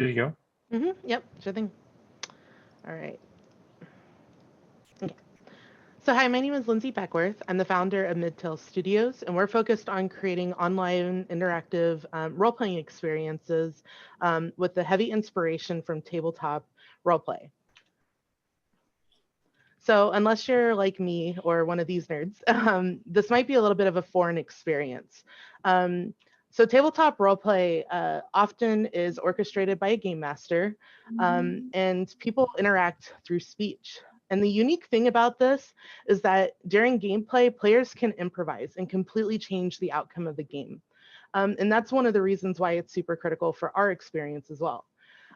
There you go. Yep, sure thing. All right. Okay. So hi, my name is Lindsay Beckworth. I'm the founder of Midtale Studios, and we're focused on creating online interactive role-playing experiences with the heavy inspiration from tabletop roleplay. So unless you're like me or one of these nerds, this might be a little bit of a foreign experience. So tabletop roleplay often is orchestrated by a game master, and people interact through speech. And the unique thing about this is that during gameplay, players can improvise and completely change the outcome of the game. And that's one of the reasons why it's super critical for our experience as well.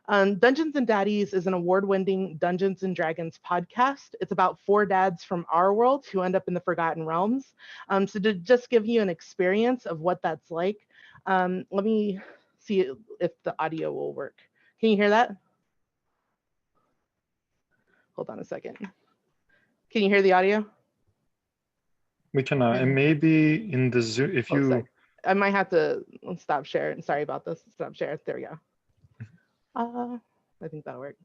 Dungeons and Daddies is an award-winning Dungeons and Dragons podcast. It's about four dads from our world who end up in the Forgotten Realms. So to just give you an experience of what that's like, let me see if the audio will work. Can you hear that? Hold on a second. Can you hear the audio? We can, and maybe in the Zoom, if you... I might have to stop sharing. Sorry about this. Stop share. There we go. I think that'll work.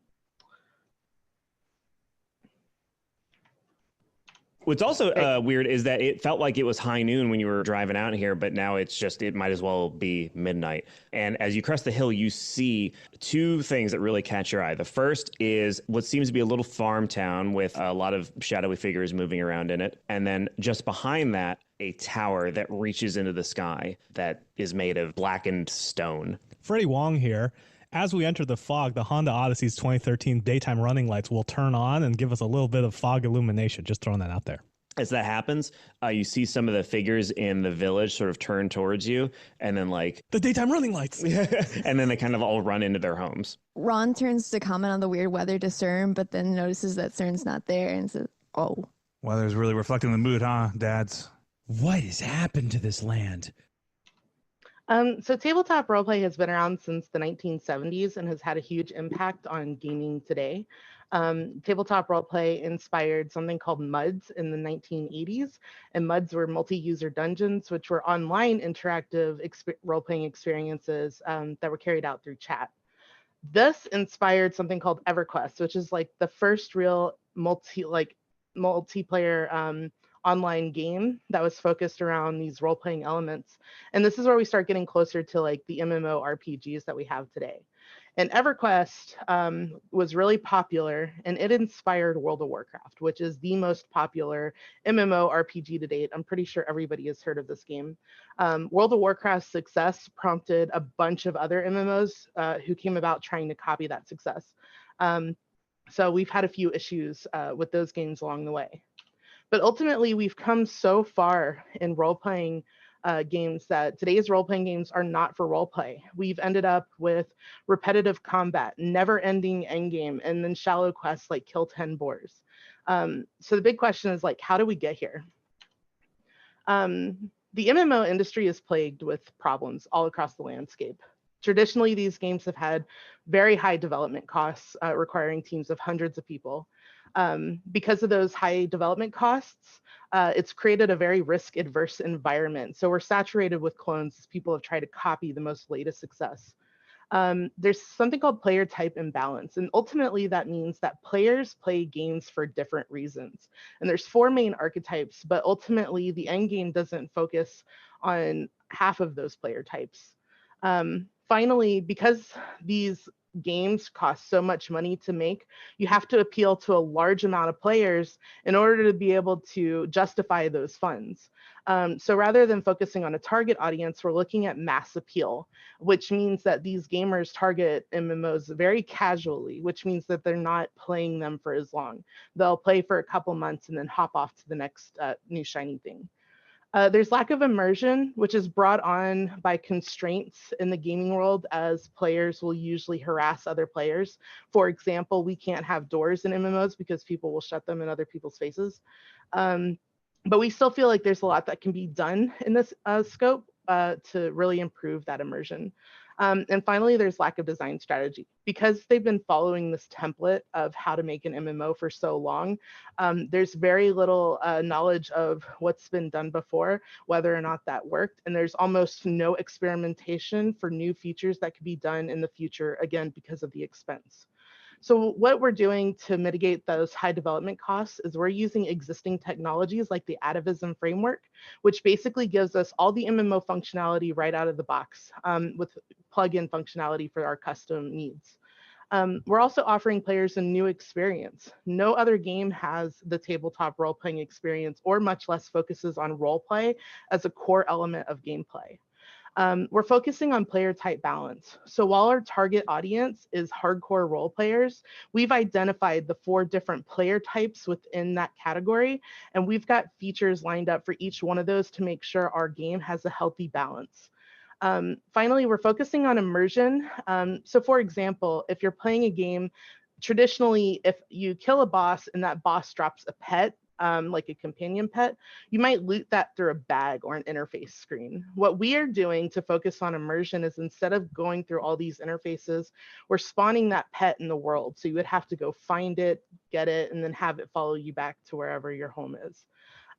What's also weird is that it felt like it was high noon when you were driving out here, but now it's just, it might as well be midnight. And as you crest the hill, you see two things that really catch your eye. The first is what seems to be a little farm town with a lot of shadowy figures moving around in it. And then just behind that, a tower that reaches into the sky that is made of blackened stone. Freddie Wong here. As we enter the fog, the Honda Odyssey's 2013 daytime running lights will turn on and give us a little bit of fog illumination. Just throwing that out there. As that happens, you see some of the figures in the village sort of turn towards you, and then like... the daytime running lights! And then they kind of all run into their homes. Ron turns to comment on the weird weather to CERN, but then notices that CERN's not there and says, oh. Weather's really reflecting the mood, huh, dads? What has happened to this land? So tabletop roleplay has been around since the 1970s and has had a huge impact on gaming today. Tabletop roleplay inspired something called MUDs in the 1980s, and MUDs were multi-user dungeons, which were online interactive role-playing experiences that were carried out through chat. This inspired something called EverQuest, which is like the first real multiplayer online game that was focused around these role-playing elements. And this is where we start getting closer to like the MMORPGs that we have today. And EverQuest was really popular, and it inspired World of Warcraft, which is the most popular MMORPG to date. I'm pretty sure everybody has heard of this game. World of Warcraft's success prompted a bunch of other MMOs who came about trying to copy that success. So we've had a few issues with those games along the way. But ultimately, we've come so far in role-playing games that today's role-playing games are not for role-play. We've ended up with repetitive combat, never-ending endgame, and then shallow quests like kill 10 boars. So the big question is like, how do we get here? The MMO industry is plagued with problems all across the landscape. Traditionally, these games have had very high development costs, requiring teams of hundreds of people. Because of those high development costs, it's created a very risk-adverse environment. So we're saturated with clones as people have tried to copy the most latest success. There's something called player type imbalance, and ultimately that means that players play games for different reasons. And there's four main archetypes, but ultimately the end game doesn't focus on half of those player types. Finally, because these games cost so much money to make, you have to appeal to a large amount of players in order to be able to justify those funds. So rather than focusing on a target audience, we're looking at mass appeal, which means that these gamers target MMOs very casually, which means that they're not playing them for as long. They'll play for a couple months and then hop off to the next new shiny thing. There's lack of immersion, which is brought on by constraints in the gaming world, as players will usually harass other players. For example, we can't have doors in MMOs because people will shut them in other people's faces. But we still feel like there's a lot that can be done in this scope to really improve that immersion. And finally, there's lack of design strategy. Because they've been following this template of how to make an MMO for so long, there's very little knowledge of what's been done before, whether or not that worked. And there's almost no experimentation for new features that could be done in the future, again, because of the expense. So what we're doing to mitigate those high development costs is we're using existing technologies like the Atavism framework, which basically gives us all the MMO functionality right out of the box with plug-in functionality for our custom needs. We're also offering players a new experience. No other game has the tabletop role-playing experience, or much less focuses on role play as a core element of gameplay. We're focusing on player type balance. So while our target audience is hardcore role players, we've identified the 4 different player types within that category, and we've got features lined up for each one of those to make sure our game has a healthy balance. Finally, we're focusing on immersion. So for example, if you're playing a game, traditionally, if you kill a boss and that boss drops a pet, like a companion pet, you might loot that through a bag or an interface screen. What we are doing to focus on immersion is, instead of going through all these interfaces, we're spawning that pet in the world. So you would have to go find it, get it, and then have it follow you back to wherever your home is.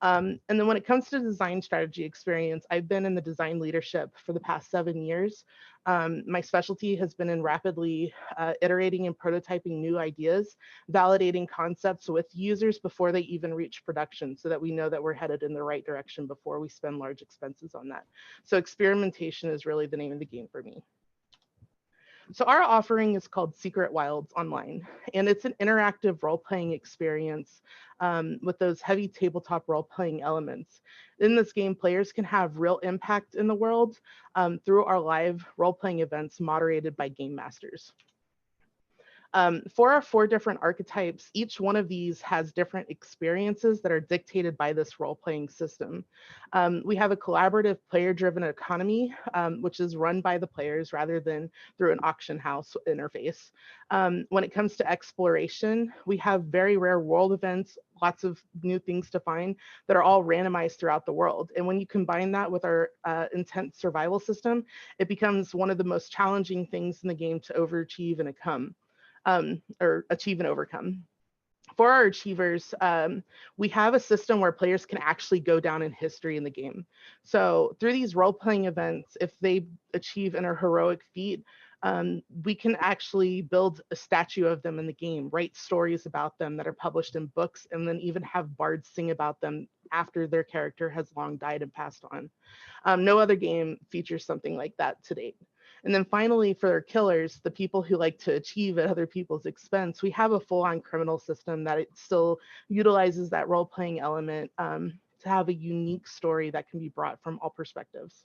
And then when it comes to design strategy experience, I've been in the design leadership for the past 7 years. My specialty has been in rapidly iterating and prototyping new ideas, validating concepts with users before they even reach production, so that we know that we're headed in the right direction before we spend large expenses on that. So experimentation is really the name of the game for me. So our offering is called Secret Wilds Online, and it's an interactive role-playing experience with those heavy tabletop role-playing elements. In this game, players can have real impact in the world through our live role-playing events moderated by game masters. For our 4 different archetypes, each one of these has different experiences that are dictated by this role-playing system. We have a collaborative player-driven economy, which is run by the players rather than through an auction house interface. When it comes to exploration, we have very rare world events, lots of new things to find that are all randomized throughout the world. And when you combine that with our intense survival system, it becomes one of the most challenging things in the game to overachieve or achieve and overcome. For our achievers, we have a system where players can actually go down in history in the game. So through these role-playing events, if they achieve a heroic feat, we can actually build a statue of them in the game, write stories about them that are published in books, and then even have bards sing about them after their character has long died and passed on. No other game features something like that to date. And then finally, for our killers, the people who like to achieve at other people's expense, we have a full-on criminal system that it still utilizes that role-playing element to have a unique story that can be brought from all perspectives.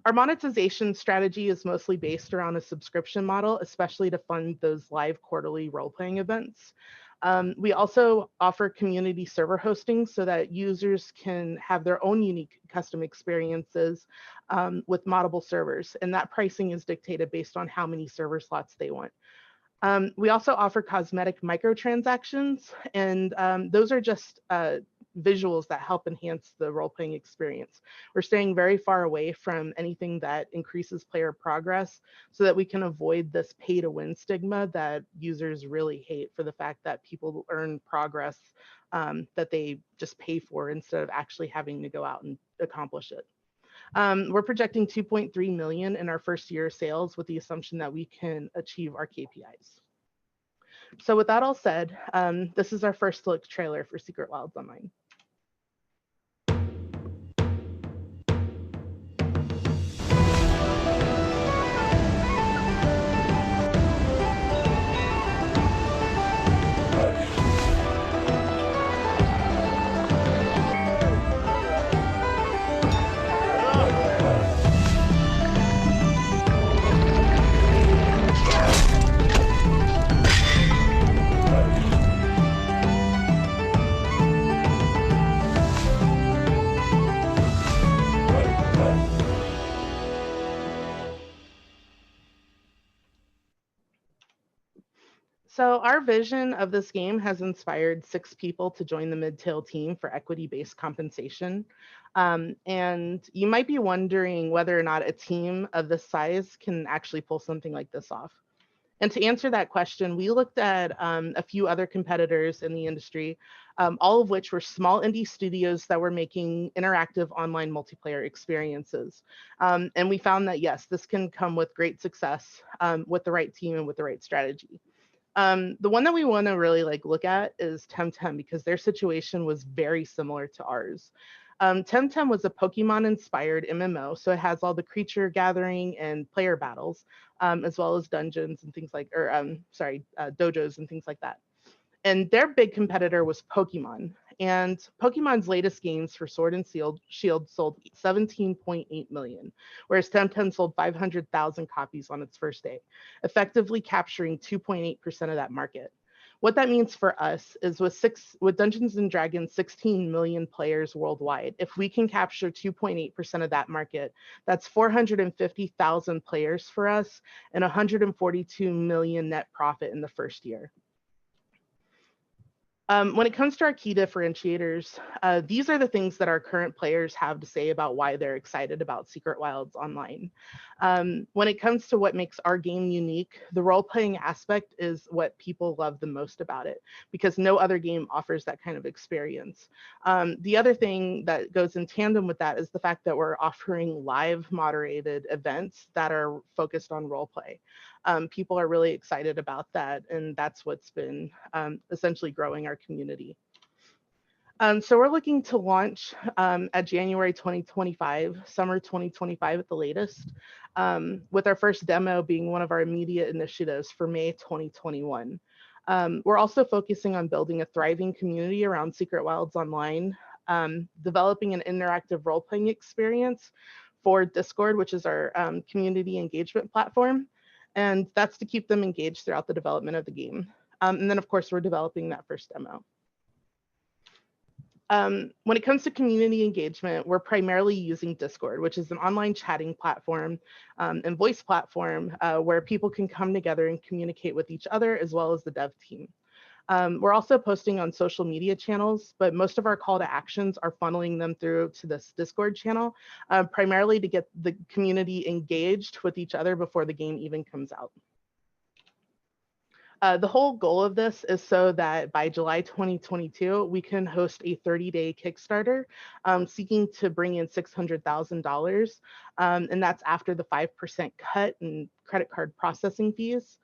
Our monetization strategy is mostly based around a subscription model, especially to fund those live quarterly role-playing events. We also offer community server hosting so that users can have their own unique custom experiences with moddable servers, and that pricing is dictated based on how many server slots they want. We also offer cosmetic microtransactions, and those are just visuals that help enhance the role-playing experience. We're staying very far away from anything that increases player progress so that we can avoid this pay-to-win stigma that users really hate, for the fact that people earn progress that they just pay for instead of actually having to go out and accomplish it. We're projecting 2.3 million in our first year of sales, with the assumption that we can achieve our KPIs. So with that all said, this is our first look trailer for Secret Wilds Online. So our vision of this game has inspired 6 people to join the Midtale team for equity-based compensation. And you might be wondering whether or not a team of this size can actually pull something like this off. And to answer that question, we looked at a few other competitors in the industry, all of which were small indie studios that were making interactive online multiplayer experiences. And we found that, yes, this can come with great success with the right team and with the right strategy. The one that we want to really look at is Temtem, because their situation was very similar to ours. Temtem was a Pokemon-inspired MMO, so it has all the creature gathering and player battles, as well as dungeons and things like, dojos and things like that. And their big competitor was Pokemon. And Pokemon's latest games for Sword and Shield sold 17.8 million, whereas Temtem sold 500,000 copies on its first day, effectively capturing 2.8% of that market. What that means for us is with Dungeons & Dragons 16 million players worldwide, if we can capture 2.8% of that market, that's 450,000 players for us and 142 million net profit in the first year. When it comes to our key differentiators, these are the things that our current players have to say about why they're excited about Secret Wilds Online. When it comes to what makes our game unique, the role-playing aspect is what people love the most about it, because no other game offers that kind of experience. The other thing that goes in tandem with that is the fact that we're offering live moderated events that are focused on roleplay. People are really excited about that, and that's what's been essentially growing our community. So we're looking to launch at January 2025, summer 2025 at the latest, with our first demo being one of our immediate initiatives for May 2021. We're also focusing on building a thriving community around Secret Wilds Online, developing an interactive role-playing experience for Discord, which is our community engagement platform. And that's to keep them engaged throughout the development of the game. And then, of course, we're developing that first demo. When it comes to community engagement, we're primarily using Discord, which is an online chatting platform and voice platform where people can come together and communicate with each other as well as the dev team. We're also posting on social media channels, but most of our call to actions are funneling them through to this Discord channel, primarily to get the community engaged with each other before the game even comes out. The whole goal of this is so that by July 2022, we can host a 30-day Kickstarter seeking to bring in $600,000. And that's after the 5% cut in credit card processing fees.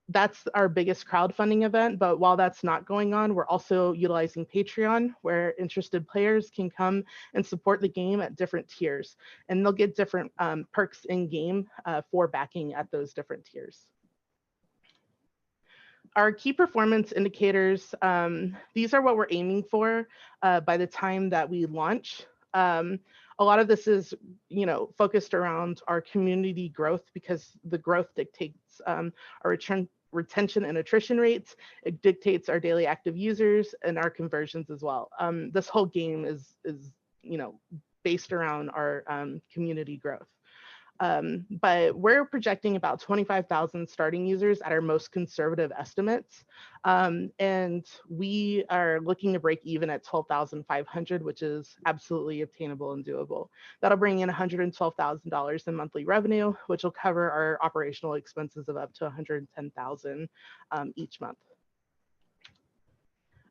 That's our biggest crowdfunding event, but while that's not going on, we're also utilizing Patreon, where interested players can come and support the game at different tiers, and they'll get different perks in game for backing at those different tiers. Our key performance indicators, these are what we're aiming for by the time that we launch. A lot of this is, focused around our community growth, because the growth dictates our retention and attrition rates. It dictates our daily active users and our conversions as well. This whole game is based around our community growth. But we're projecting about 25,000 starting users at our most conservative estimates. And we are looking to break even at 12,500, which is absolutely obtainable and doable. That'll bring in $112,000 in monthly revenue, which will cover our operational expenses of up to $110,000 each month.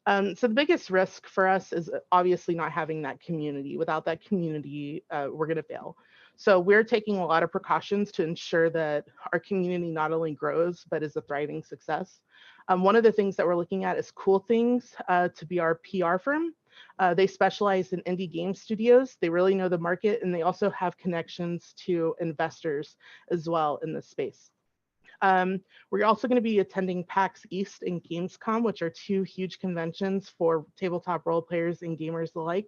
So the biggest risk for us is obviously not having that community. Without that community, we're going to fail. So we're taking a lot of precautions to ensure that our community not only grows, but is a thriving success. One of the things that we're looking at is Cool Things to be our PR firm. They specialize in indie game studios. They really know the market, and they also have connections to investors as well in this space. We're also going to be attending PAX East and Gamescom, which are 2 huge conventions for tabletop role players and gamers alike.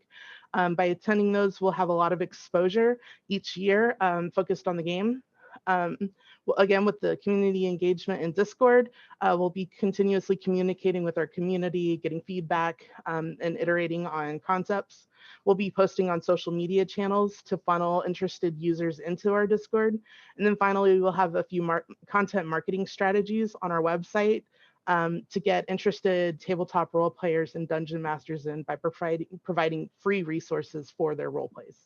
By attending those, we'll have a lot of exposure each year focused on the game. again, with the community engagement in Discord, we'll be continuously communicating with our community, getting feedback, and iterating on concepts. We'll be posting on social media channels to funnel interested users into our Discord. And then finally, we'll have a few content marketing strategies on our website to get interested tabletop role players and dungeon masters in by providing free resources for their role plays.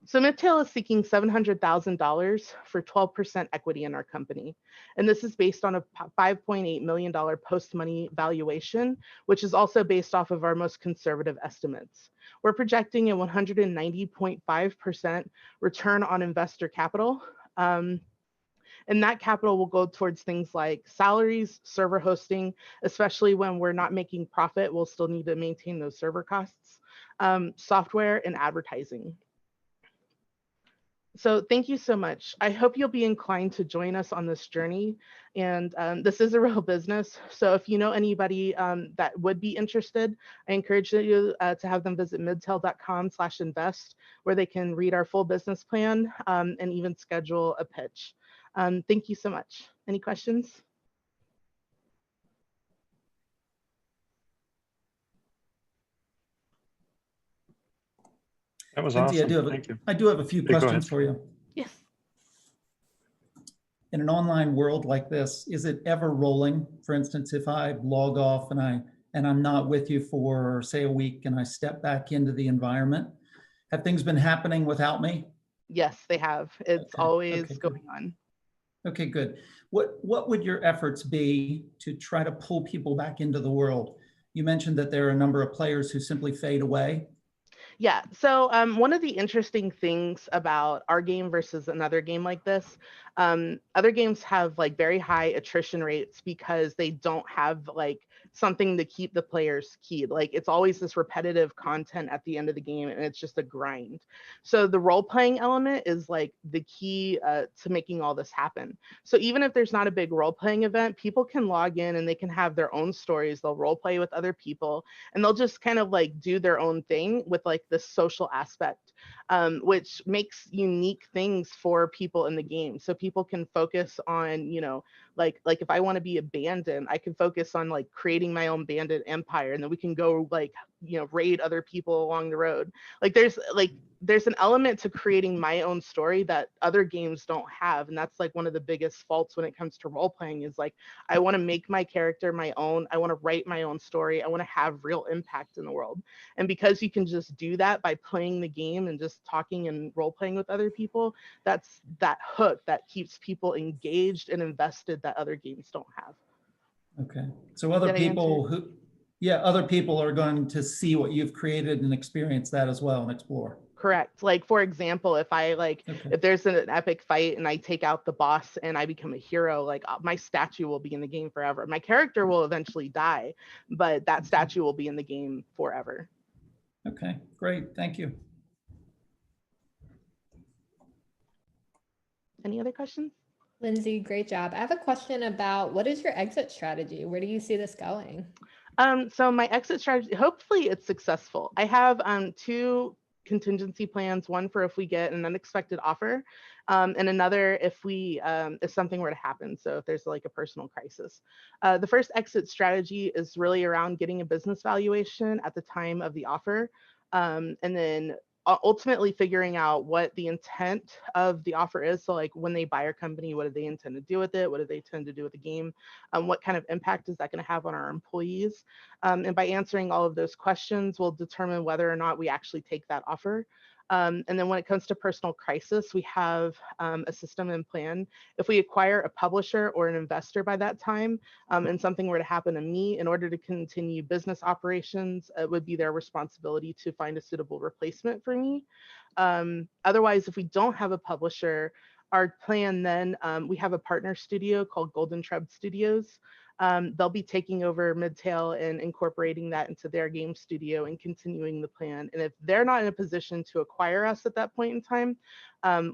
So Midtale is seeking $700,000 for 12% equity in our company. And this is based on a $5.8 million post-money valuation, which is also based off of our most conservative estimates. We're projecting a 190.5% return on investor capital. And that capital will go towards things like salaries, server hosting, especially when we're not making profit, we'll still need to maintain those server costs, software, and advertising. So thank you so much. I hope you'll be inclined to join us on this journey. And this is a real business. So if you know anybody that would be interested, I encourage you to have them visit midtale.com/invest, where they can read our full business plan and even schedule a pitch. Thank you so much. Any questions? That was Lindsay, awesome. Thank you. I do have a few questions for you. Yes. In an online world like this, is it ever rolling? For instance, if I log off and I'm not with you for, say, a week and I step back into the environment, have things been happening without me? Yes, they have. It's always good. going on. Okay, good. What would your efforts be to try to pull people back into the world? You mentioned that there are a number of players who simply fade away. Yeah, so one of the interesting things about our game versus another game like this, other games have like very high attrition rates because they don't have like something to keep the players keyed. Like it's always this repetitive content at the end of the game and it's just a grind. So the role-playing element is like the key to making all this happen. So even if there's not a big role-playing event, people can log in and they can have their own stories. They'll role-play with other people and they'll just kind of like do their own thing with like this social aspect, which makes unique things for people in the game. So people can focus on, you know, like if I want to be a bandit, I can focus on like creating my own bandit empire, and then we can go like, you know, raid other people along the road. Like there's an element to creating my own story that other games don't have, and that's like one of the biggest faults when it comes to role playing is like I want to make my character my own, I want to write my own story, I want to have real impact in the world. And because you can just do that by playing the game and just talking and role playing with other people, that's that hook that keeps people engaged and invested that other games don't have. Okay, so other people other people are going to see what you've created and experience that as well and explore. Correct. Like, for example, if I if there's an epic fight and I take out the boss and I become a hero, like my statue will be in the game forever. My character will eventually die, but that statue will be in the game forever. Okay, great. Thank you. Any other questions? Lindsay, great job. I have a question about what is your exit strategy? Where do you see this going? So my exit strategy, hopefully it's successful. I have 2 contingency plans, one for if we get an unexpected offer, and another if something were to happen. So if there's like a personal crisis. The first exit strategy is really around getting a business valuation at the time of the offer, and then ultimately figuring out what the intent of the offer is. So like when they buy our company, what do they intend to do with it? What do they intend to do with the game? What kind of impact is that going to have on our employees? And by answering all of those questions, we'll determine whether or not we actually take that offer. And then when it comes to personal crisis, we have a system and plan. If we acquire a publisher or an investor by that time, and something were to happen to me, in order to continue business operations, it would be their responsibility to find a suitable replacement for me. Otherwise, if we don't have a publisher, our plan then, we have a partner studio called Golden Treb Studios. They'll be taking over Midtale and incorporating that into their game studio and continuing the plan. And if they're not in a position to acquire us at that point in time,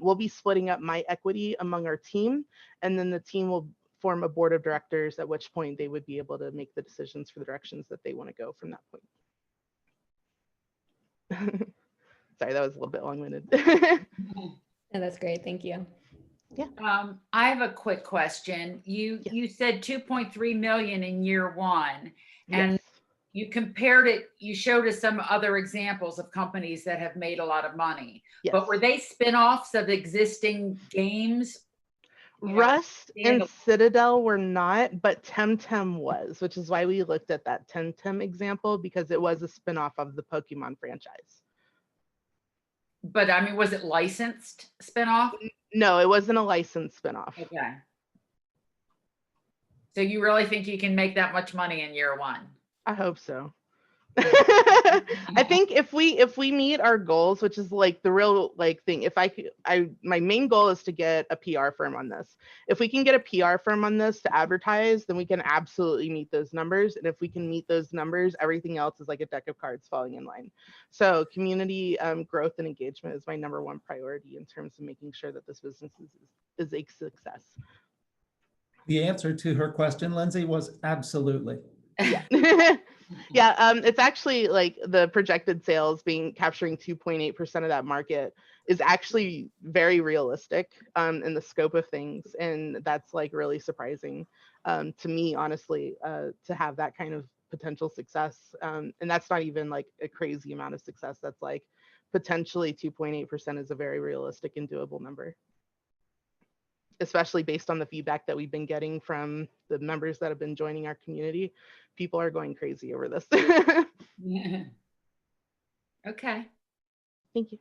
we'll be splitting up my equity among our team, and then the team will form a board of directors, at which point they would be able to make the decisions for the directions that they want to go from that point. Sorry, that was a little bit long-winded. No, that's great. Thank you. I have a quick question. You said 2.3 million in year one, and Yes. you compared it, you showed us some other examples of companies that have made a lot of money. Yes. But were they spin-offs of existing games? Rust and Citadel were not, but Temtem was, which is why we looked at that Temtem example, because it was a spinoff of the Pokemon franchise. But I mean, was it licensed spinoff? No, it wasn't a licensed spinoff. Okay. So you really think you can make that much money in year one? I hope so. I think if we meet our goals, which is like the real like thing, if my main goal is to get a PR firm on this. If we can get a PR firm on this to advertise, then we can absolutely meet those numbers. And if we can meet those numbers, everything else is like a deck of cards falling in line. So community growth and engagement is my number one priority in terms of making sure that this business is a success. The answer to her question, Lindsay, was absolutely. Yeah. Yeah, it's actually like the projected sales capturing 2.8% of that market is actually very realistic in the scope of things. And that's like really surprising to me, honestly, to have that kind of potential success. And that's not even like a crazy amount of success. That's like potentially 2.8% is a very realistic and doable number, especially based on the feedback that we've been getting from the members that have been joining our community. People are going crazy over this. Yeah. Okay. Thank you.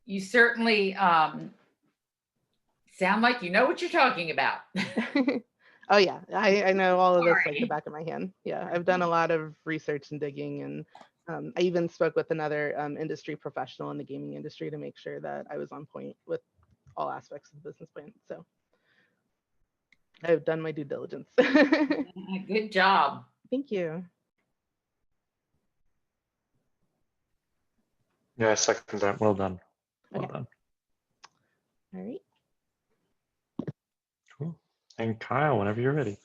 You certainly sound like you know what you're talking about. Oh yeah, I know all of this like Sorry. the back of my hand. Yeah, I've done a lot of research and digging, and I even spoke with another industry professional in the gaming industry to make sure that I was on point with all aspects of the business plan. So I've done my due diligence. Good job. Thank you. Yeah, I second that. Well done. Well Okay. done. All right. Cool. And Kyle, whenever you're ready.